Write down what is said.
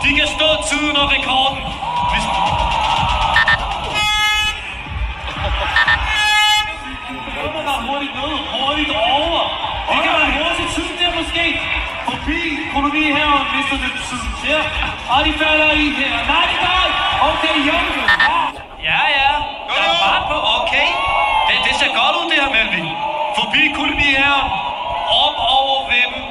De kan stå tiden og rekorden. Hvis... Kommer der hurtigt ned, hurtigt over. Det kan være hurtigt tid der måske. Forbi, kronomi her og mister det tiden her. Og de falder i her. Nej, de gør. Okay, jo. Ja. Der er fart på, okay. Det ser godt ud det her, Melvin. Forbi koloni her. Op over ved dem.